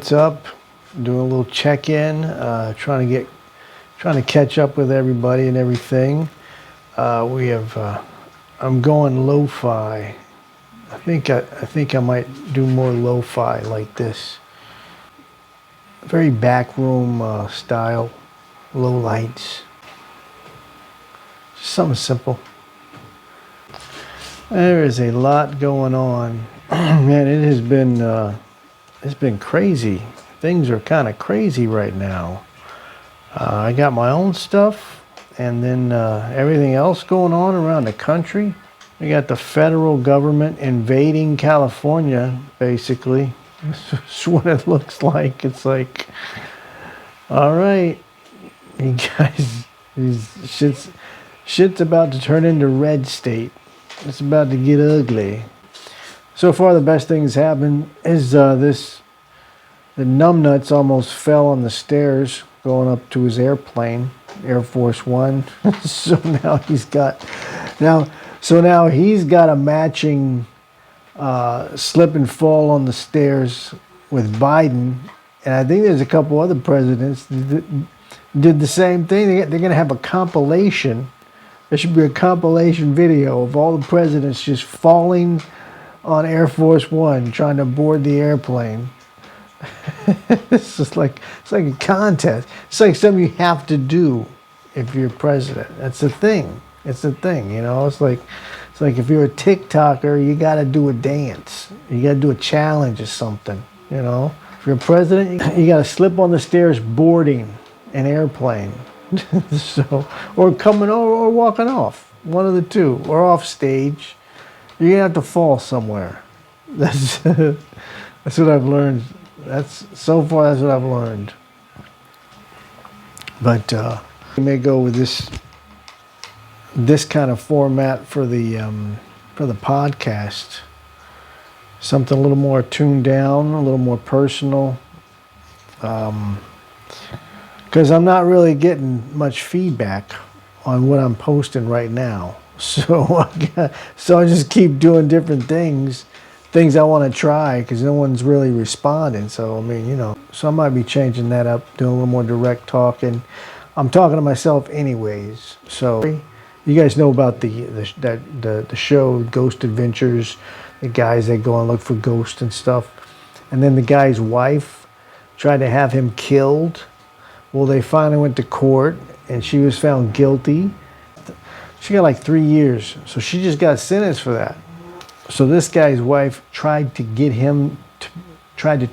what's up? Doing a little check-in, trying to catch up with everybody and everything. I'm going lo-fi. I think I might do more lo-fi like this. Very backroom style, low lights. Just something simple. There is a lot going on. Man, it's been crazy. Things are kind of crazy right now. I got my own stuff, and then everything else going on around the country. We got the federal government invading California, basically. That's what it looks like. It's like, all right, you guys, shit's about to turn into red state. It's about to get ugly. So far, the best thing that's happened is the numbnuts almost fell on the stairs going up to his airplane, Air Force One. So now he's got a matching slip and fall on the stairs with Biden, and I think there's a couple other presidents that did the same thing. They're going to have a compilation. There should be a compilation video of all the presidents just falling on Air Force One trying to board the airplane. It's like a contest. It's like something you have to do if you're president. That's the thing. It's the thing, you know. It's like if you're a TikToker, you got to do a dance. You got to do a challenge or something, you know. If you're a president, you got to slip on the stairs boarding an airplane. So, or coming over or walking off, one of the two, or off stage. You're gonna have to fall somewhere. That's what I've learned. So far that's what I've learned. But we may go with this kind of format for the podcast. Something a little more tuned down, a little more personal. Because I'm not really getting much feedback on what I'm posting right now. So I just keep doing different things I want to try, because no one's really responding. So, I mean, you know, so I might be changing that up, doing a little more direct talking. I'm talking to myself anyways. So you guys know about the show Ghost Adventures, the guys that go and look for ghosts and stuff. And then the guy's wife tried to have him killed. Well, they finally went to court, and she was found guilty. She got like 3 years, so she just got sentenced for that. So this guy's wife tried to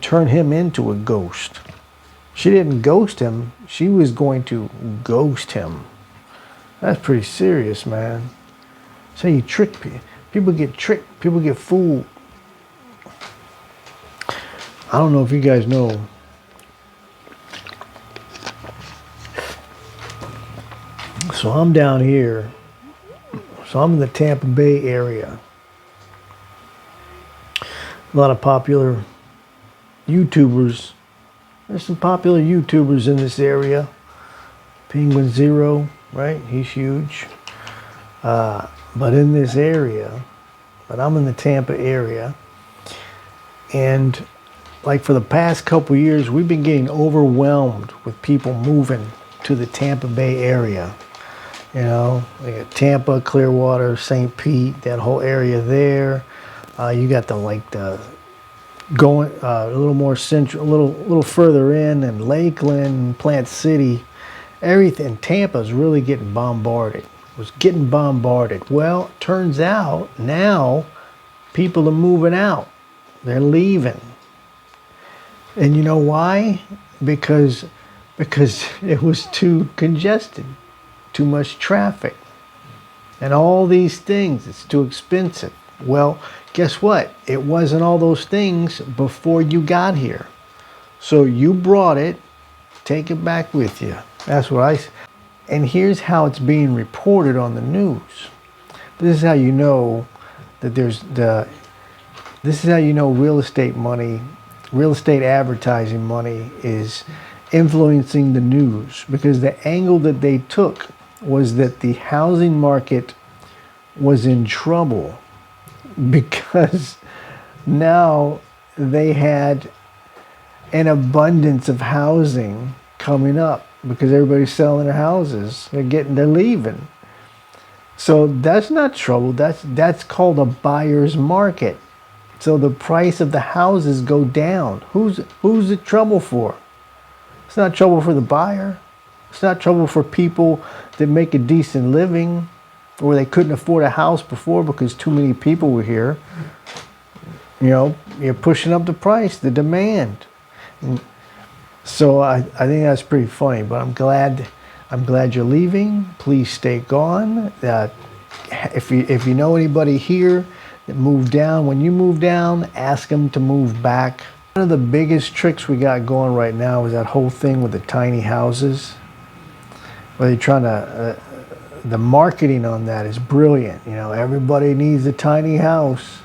turn him into a ghost. She didn't ghost him. She was going to ghost him. That's pretty serious, man. So you trick people. People get tricked. People get fooled. I don't know if you guys know. So I'm down here. So I'm in the Tampa Bay area. A lot of popular YouTubers. There's some popular YouTubers in this area. Penguin Zero, right? He's huge. But in this area, I'm in the Tampa area. And like for the past couple years, we've been getting overwhelmed with people moving to the Tampa Bay area. You know, we got Tampa, Clearwater, St. Pete, that whole area there. You got going a little more central, a little further in, and Lakeland, Plant City. Everything. Tampa's really getting bombarded. Was getting bombarded. Well, turns out now people are moving out. They're leaving. And you know why? Because it was too congested. Too much traffic, and all these things. It's too expensive. Well, guess what? It wasn't all those things before you got here. So you brought it, take it back with you. That's what I. And here's how it's being reported on the news. This is how you know that this is how you know real estate money, real estate advertising money is influencing the news, because the angle that they took was that the housing market was in trouble because now they had an abundance of housing coming up because everybody's selling their houses. They're leaving. So that's not trouble. That's called a buyer's market. So the price of the houses go down. Who's it trouble for? It's not trouble for the buyer. It's not trouble for people that make a decent living, or they couldn't afford a house before because too many people were here. You know, you're pushing up the price, the demand. So I think that's pretty funny. But I'm glad you're leaving. Please stay gone. If you know anybody here that moved down, when you move down, ask them to move back. One of the biggest tricks we got going right now is that whole thing with the tiny houses. Where they're trying to, the marketing on that is brilliant. You know, everybody needs a tiny house.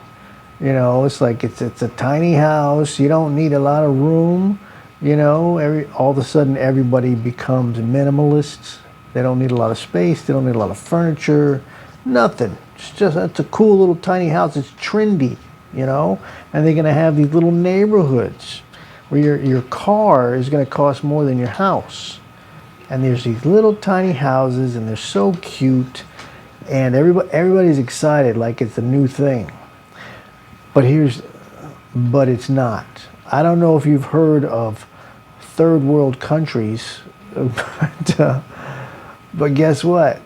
You know, it's like it's a tiny house. You don't need a lot of room. You know, all of a sudden everybody becomes minimalists. They don't need a lot of space. They don't need a lot of furniture. Nothing. It's a cool little tiny house. It's trendy, you know. And they're gonna have these little neighborhoods where your car is gonna cost more than your house. And there's these little tiny houses, and they're so cute, and everybody's excited like it's a new thing. But it's not. I don't know if you've heard of third world countries, but guess what?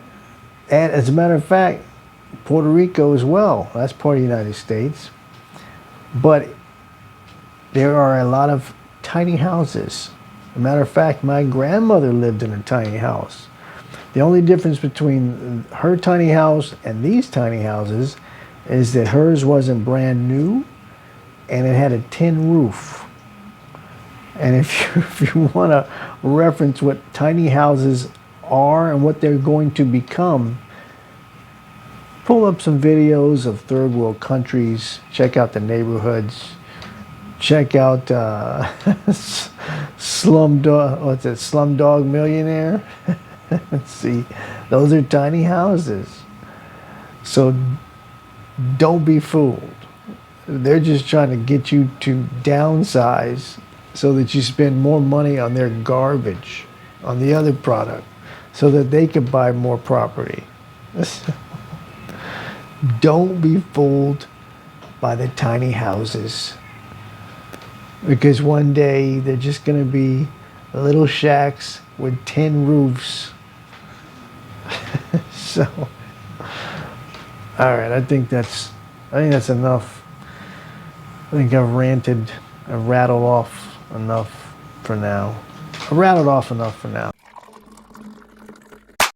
And as a matter of fact, Puerto Rico as well. That's part of the United States. But there are a lot of tiny houses. As a matter of fact, my grandmother lived in a tiny house. The only difference between her tiny house and these tiny houses is that hers wasn't brand new and it had a tin roof. And if you want to reference what tiny houses are and what they're going to become, pull up some videos of third world countries, check out the neighborhoods, check out Slumdog Millionaire. Let's see, those are tiny houses. So don't be fooled. They're just trying to get you to downsize so that you spend more money on their garbage, on the other product, so that they can buy more property. Don't be fooled by the tiny houses, because one day they're just going to be little shacks with tin roofs. So, all right, I think that's enough. I think I've rattled off enough for now.